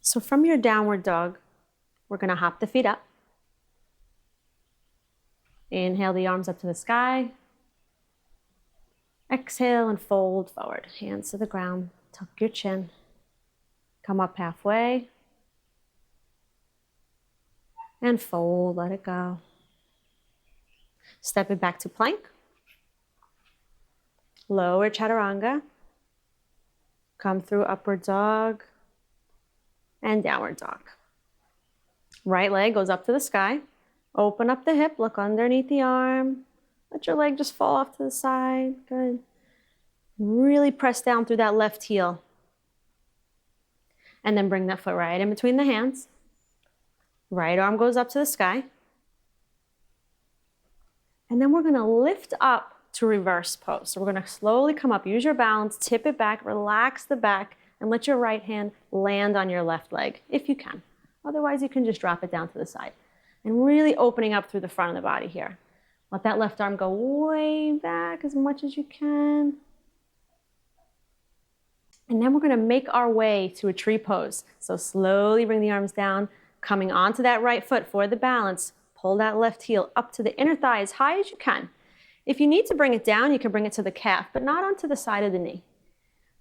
So from your downward dog, we're going to hop the feet up. Inhale the arms up to the sky. Exhale and fold forward. Hands to the ground. Tuck your chin. Come up halfway. And fold, let it go. Step it back to plank. Lower chaturanga. Come through upward dog and downward dog. Right leg goes up to the sky. Open up the hip, look underneath the arm. Let your leg just fall off to the side. Good. Really press down through that left heel. And then bring that foot right in between the hands. Right arm goes up to the sky. And then we're going to lift up to reverse pose. So we're going to slowly come up. Use your balance, tip it back, relax the back, and let your right hand land on your left leg, if you can. Otherwise, you can just drop it down to the side. And really opening up through the front of the body here. Let that left arm go way back as much as you can. And then we're going to make our way to a tree pose. So slowly bring the arms down, coming onto that right foot for the balance. Pull that left heel up to the inner thigh as high as you can. If you need to bring it down, you can bring it to the calf, but not onto the side of the knee.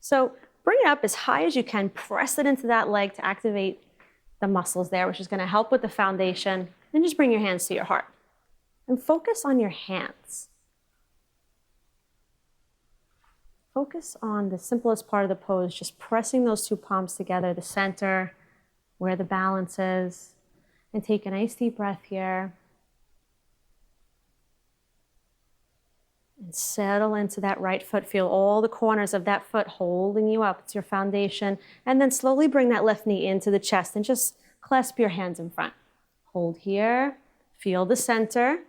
So bring it up as high as you can. Press it into that leg to activate the muscles there, which is going to help with the foundation. Then just bring your hands to your heart. And focus on your hands. Focus on the simplest part of the pose, just pressing those two palms together, the center, where the balance is. And take a nice deep breath here. And settle into that right foot. Feel all the corners of that foot holding you up. It's your foundation. And then slowly bring that left knee into the chest and just clasp your hands in front. Hold here. Feel the center.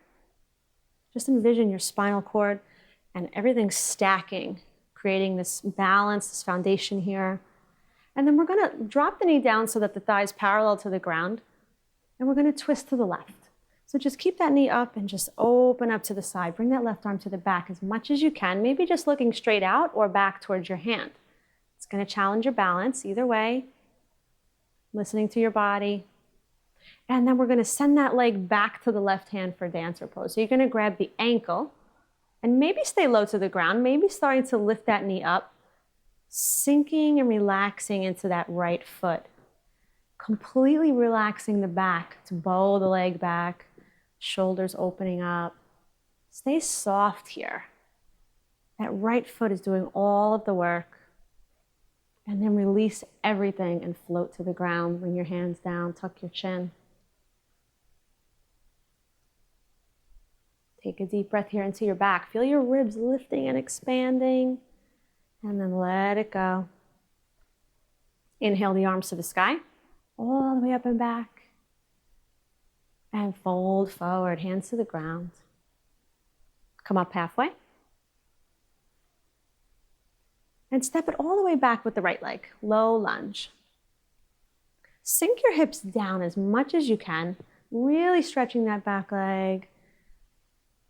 Just envision your spinal cord and everything stacking, creating this balance, this foundation here. And then we're going to drop the knee down so that the thigh is parallel to the ground. And we're going to twist to the left. So just keep that knee up and just open up to the side. Bring that left arm to the back as much as you can, maybe just looking straight out or back towards your hand. It's going to challenge your balance either way, listening to your body. And then we're going to send that leg back to the left hand for dancer pose. So you're going to grab the ankle and maybe stay low to the ground, maybe starting to lift that knee up, sinking and relaxing into that right foot. Completely relaxing the back to bow the leg back, shoulders opening up. Stay soft here. That right foot is doing all of the work. And then release everything and float to the ground. Bring your hands down, tuck your chin. Take a deep breath here into your back. Feel your ribs lifting and expanding. And then let it go. Inhale the arms to the sky. All the way up and back. And fold forward, hands to the ground. Come up halfway. And step it all the way back with the right leg. Low lunge. Sink your hips down as much as you can, really stretching that back leg.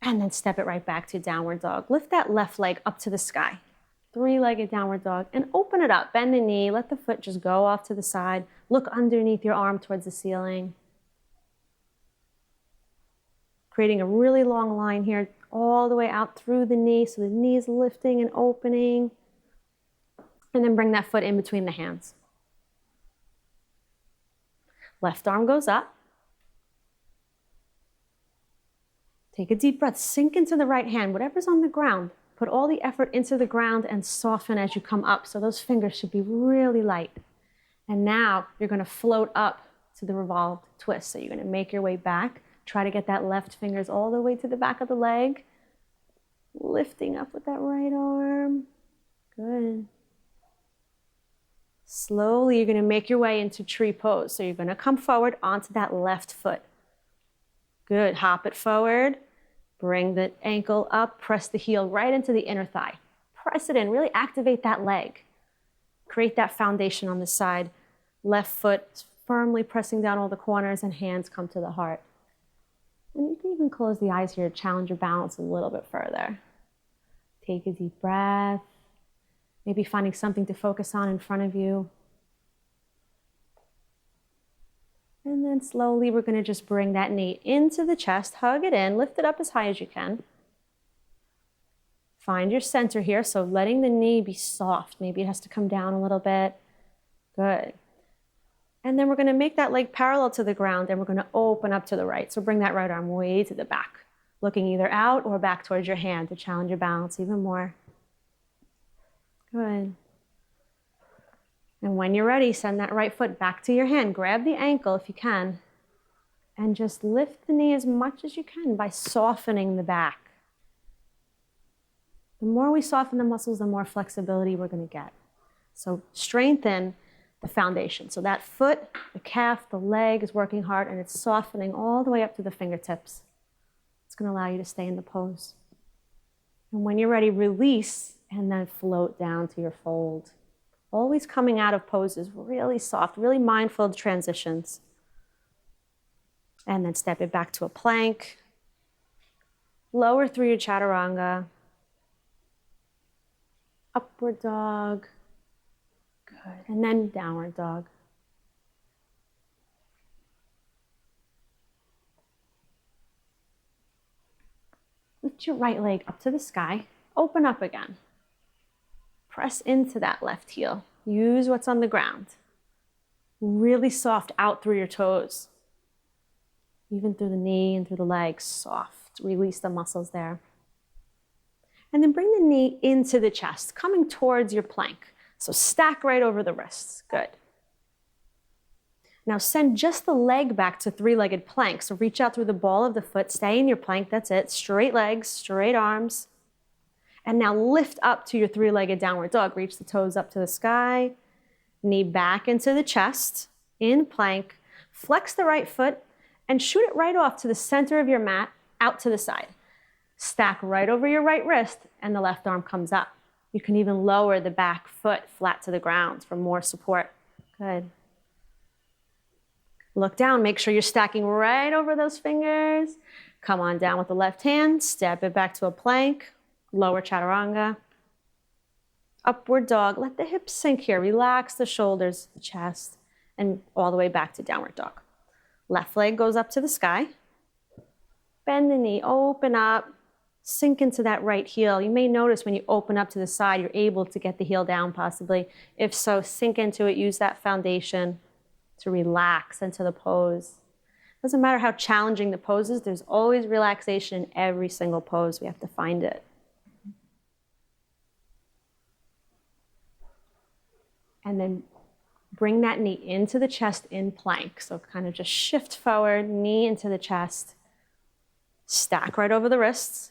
And then step it right back to downward dog. Lift that left leg up to the sky. Three-legged downward dog, and open it up. Bend the knee, let the foot just go off to the side. Look underneath your arm towards the ceiling. Creating a really long line here, all the way out through the knee, so the knee is lifting and opening. And then bring that foot in between the hands. Left arm goes up. Take a deep breath, sink into the right hand, whatever's on the ground. Put all the effort into the ground and soften as you come up. So those fingers should be really light. And now you're going to float up to the revolved twist. So you're going to make your way back. Try to get that left fingers all the way to the back of the leg. Lifting up with that right arm. Good. Slowly you're going to make your way into tree pose. So you're going to come forward onto that left foot. Good. Hop it forward. Bring the ankle up, press the heel right into the inner thigh. Press it in, really activate that leg. Create that foundation on the side. Left foot firmly pressing down all the corners and hands come to the heart. And you can even close the eyes here to challenge your balance a little bit further. Take a deep breath. Maybe finding something to focus on in front of you. And then slowly we're going to just bring that knee into the chest, hug it in, lift it up as high as you can. Find your center here, so letting the knee be soft. Maybe it has to come down a little bit. Good. And then we're going to make that leg parallel to the ground, and we're going to open up to the right. So bring that right arm way to the back, looking either out or back towards your hand to challenge your balance even more. Good. And when you're ready, send that right foot back to your hand. Grab the ankle if you can, and just lift the knee as much as you can by softening the back. The more we soften the muscles, the more flexibility we're going to get. So strengthen the foundation. So that foot, the calf, the leg is working hard, and it's softening all the way up to the fingertips. It's going to allow you to stay in the pose. And when you're ready, release and then float down to your fold. Always coming out of poses really soft, really mindful of the transitions. And then step it back to a plank. Lower through your chaturanga. Upward dog. Good. And then downward dog. Lift your right leg up to the sky. Open up again. Press into that left heel. Use what's on the ground. Really soft out through your toes. Even through the knee and through the legs, soft. Release the muscles there. And then bring the knee into the chest, coming towards your plank. So stack right over the wrists. Good. Now send just the leg back to three-legged plank. So reach out through the ball of the foot, stay in your plank, that's it. Straight legs, straight arms. And now lift up to your three-legged downward dog. Reach the toes up to the sky. Knee back into the chest, in plank. Flex the right foot and shoot it right off to the center of your mat, out to the side. Stack right over your right wrist and the left arm comes up. You can even lower the back foot flat to the ground for more support. Good. Look down, make sure you're stacking right over those fingers. Come on down with the left hand, step it back to a plank, lower chaturanga. Upward dog, let the hips sink here. Relax the shoulders, the chest, and all the way back to downward dog. Left leg goes up to the sky. Bend the knee, open up. Sink into that right heel. You may notice when you open up to the side, you're able to get the heel down possibly. If so, sink into it. Use that foundation to relax into the pose. Doesn't matter how challenging the pose is, there's always relaxation in every single pose. We have to find it. And then bring that knee into the chest in plank. So kind of just shift forward, knee into the chest. Stack right over the wrists.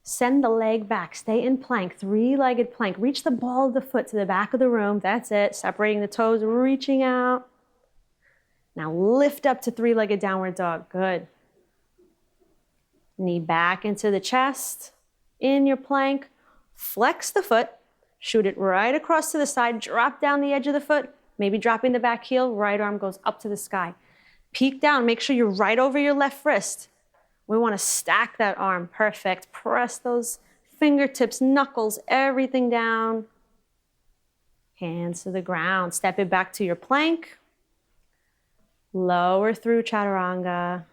Send the leg back, stay in plank, three-legged plank. Reach the ball of the foot to the back of the room. That's it, separating the toes, reaching out. Now lift up to three-legged downward dog, good. Knee back into the chest, in your plank. Flex the foot, shoot it right across to the side, drop down the edge of the foot, maybe dropping the back heel, right arm goes up to the sky. Peek down, make sure you're right over your left wrist. We want to stack that arm, perfect. Press those fingertips, knuckles, everything down. Hands to the ground, step it back to your plank. Lower through chaturanga.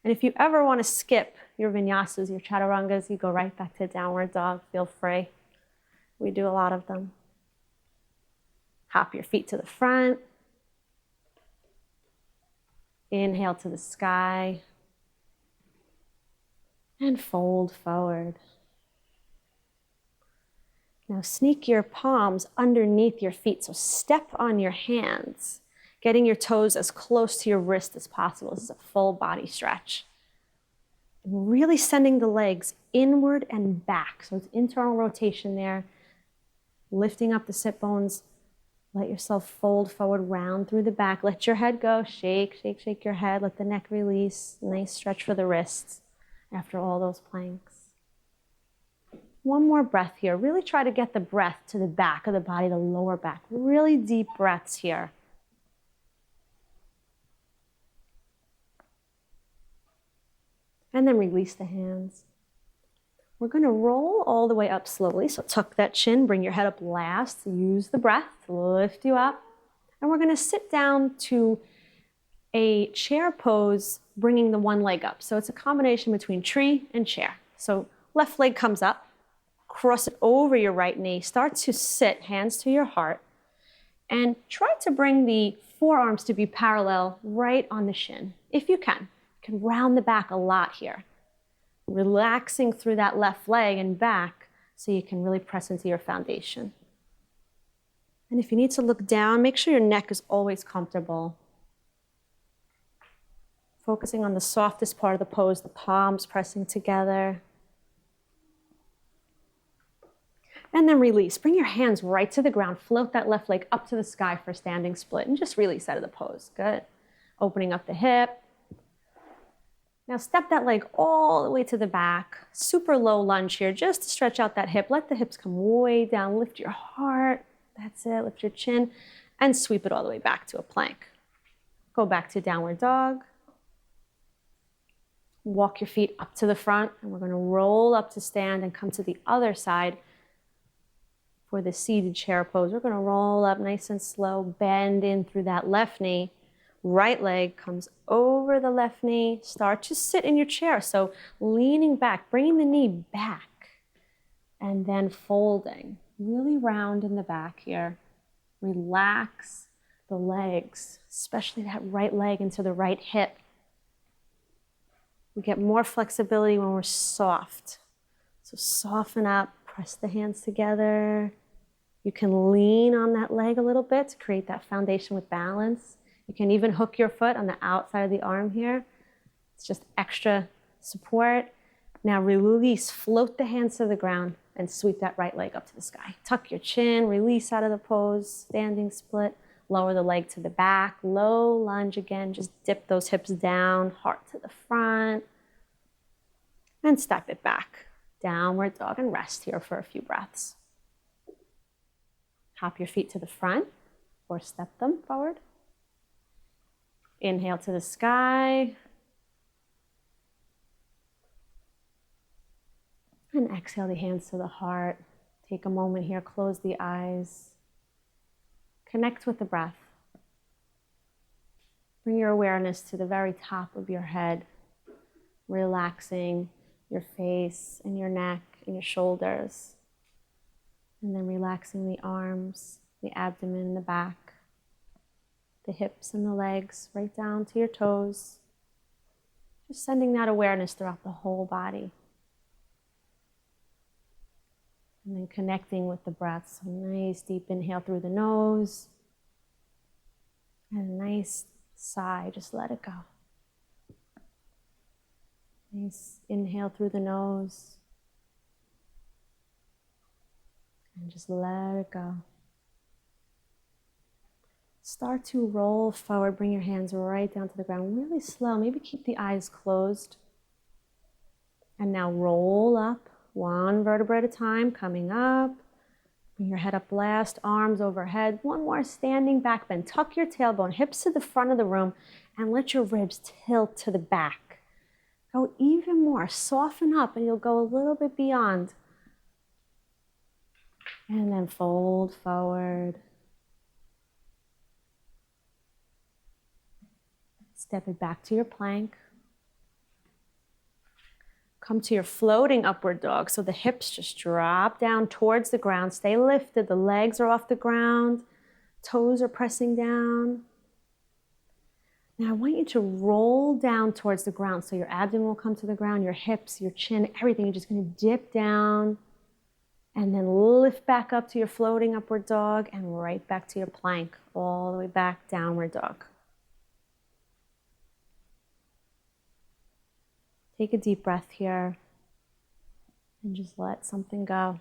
And if you ever want to skip your vinyasas, your chaturangas, you go right back to downward dog, feel free. We do a lot of them. Hop your feet to the front. Inhale to the sky. And fold forward. Now sneak your palms underneath your feet. So step on your hands, getting your toes as close to your wrist as possible. This is a full body stretch. And really sending the legs inward and back. So it's internal rotation there. Lifting up the sit bones. Let yourself fold forward, round through the back. Let your head go. Shake, shake, shake your head. Let the neck release. Nice stretch for the wrists after all those planks. One more breath here. Really try to get the breath to the back of the body, the lower back. Really deep breaths here. And then release the hands. We're going to roll all the way up slowly. So tuck that chin, bring your head up last. Use the breath to lift you up. And we're going to sit down to a chair pose, bringing the one leg up. So it's a combination between tree and chair. So left leg comes up, cross it over your right knee, start to sit, hands to your heart, and try to bring the forearms to be parallel right on the shin, if you can. You can round the back a lot here. Relaxing through that left leg and back so you can really press into your foundation. And if you need to look down, make sure your neck is always comfortable. Focusing on the softest part of the pose, the palms pressing together. And then release. Bring your hands right to the ground. Float that left leg up to the sky for a standing split. And just release out of the pose. Good. Opening up the hip. Now step that leg all the way to the back. Super low lunge here, just to stretch out that hip. Let the hips come way down. Lift your heart. That's it. Lift your chin. And sweep it all the way back to a plank. Go back to downward dog. Walk your feet up to the front. And we're going to roll up to stand and come to the other side. For the seated chair pose, we're going to roll up nice and slow, bend in through that left knee. Right leg comes over the left knee. Start to sit in your chair. So leaning back, bringing the knee back, and then folding. Really round in the back here. Relax the legs, especially that right leg into the right hip. We get more flexibility when we're soft. So soften up. Press the hands together. You can lean on that leg a little bit to create that foundation with balance. You can even hook your foot on the outside of the arm here. It's just extra support. Now release, float the hands to the ground and sweep that right leg up to the sky. Tuck your chin, release out of the pose, standing split. Lower the leg to the back, low lunge again. Just dip those hips down, heart to the front. And step it back. Downward dog and rest here for a few breaths. Hop your feet to the front or step them forward. Inhale to the sky. And exhale the hands to the heart. Take a moment here, close the eyes. Connect with the breath. Bring your awareness to the very top of your head, relaxing your face and your neck and your shoulders. And then relaxing the arms, the abdomen, the back, the hips and the legs, right down to your toes. Just sending that awareness throughout the whole body. And then connecting with the breath. So nice deep inhale through the nose. And a nice sigh, just let it go. Nice inhale through the nose. And just let it go. Start to roll forward. Bring your hands right down to the ground. Really slow. Maybe keep the eyes closed. And now roll up. One vertebra at a time. Coming up. Bring your head up last. Arms overhead. One more standing back bend. Tuck your tailbone. Hips to the front of the room. And let your ribs tilt to the back. Go even more. Soften up and you'll go a little bit beyond. And then fold forward. Step it back to your plank. Come to your floating upward dog. So the hips just drop down towards the ground. Stay lifted. The legs are off the ground. Toes are pressing down. Now I want you to roll down towards the ground. So your abdomen will come to the ground, your hips, your chin, everything. You're just going to dip down. And then lift back up to your floating upward dog and right back to your plank, all the way back, downward dog. Take a deep breath here and just let something go.